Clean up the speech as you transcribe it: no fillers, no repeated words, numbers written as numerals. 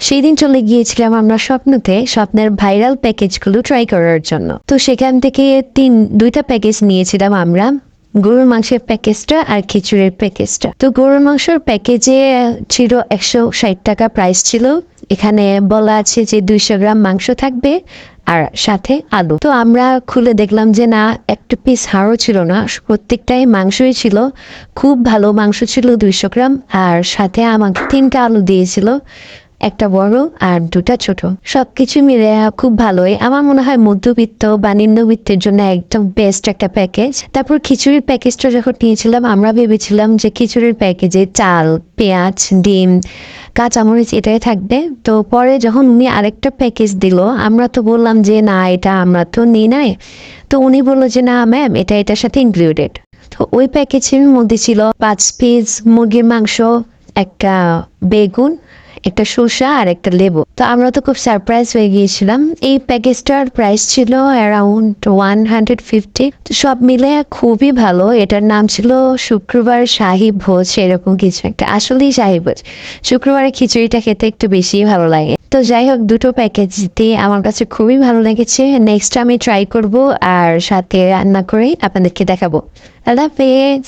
সেই দিন চলে গিয়েছিলাম আমরা স্বপ্নের ভাইরাল প্যাকেজগুলো ট্রাই করার জন্য। তো সেখান থেকে দুইটা প্যাকেজ নিয়েছিলাম আমরা, গরুর মাংসের প্যাকেজটা আর খিচুড়ির প্যাকেজটা। তো গরুর মাংসের প্যাকেজে ছিল 160 টাকা প্রাইস ছিল। এখানে বলা আছে যে 200 গ্রাম মাংস থাকবে আর সাথে আলু। তো আমরা খুলে দেখলাম যে না, একটা পিস হাড়ও ছিল না, প্রত্যেকটাই মাংসই ছিল। খুব ভালো মাংস ছিল 200 গ্রাম, আর সাথে আমাকে 3টা আলু দিয়েছিল, একটা বড় আর দুটা ছোট। সবকিছু মিলে খুব ভালোই, আমার মনে হয় মধ্যবিত্ত বা নিম্নবিত্তের জন্য একদম বেস্ট একটা প্যাকেজ। তারপর খিচুড়ির প্যাকেজটা যখন নিয়েছিলাম, আমরা ভেবেছিলাম যে খিচুড়ির প্যাকেজে চাল, পেঁয়াজ, ডিম, কাঁচামরিচ এটাই থাকবে। তো পরে যখন উনি আরেকটা প্যাকেজ দিল, আমরা তো বললাম যে না, এটা আমরা তো নিই নাই। তো উনি বললো যে না ম্যাম, এটার সাথে ইনক্লুডেড। তো ওই প্যাকেজের মধ্যে ছিল 5 পিস মুরগির মাংস, একটা বেগুন, একটা শসা আর একটা লেবু। তো আমরা তো খুব সারপ্রাইজ হয়ে গিয়েছিলাম। এই প্যাকেজটার প্রাইস ছিল অ্যারাউন্ড 150। তো সব মিলে খুবই ভালো। এটার নাম ছিল শুক্রবার শাহী ভোজ, এরকম কিছু একটা। আসলেই শাহী ভোজ, শুক্রবারে খিচুড়িটা খেতে একটু বেশি ভালো লাগে। তো যাই হোক, দুটো প্যাকেজ দিয়ে আমার কাছে খুবই ভালো লেগেছে। নেক্সট আমি ট্রাই করব আর সাথে রান্না করে আপনাদেরকে দেখাবো। আল্লাহ হাফেজ।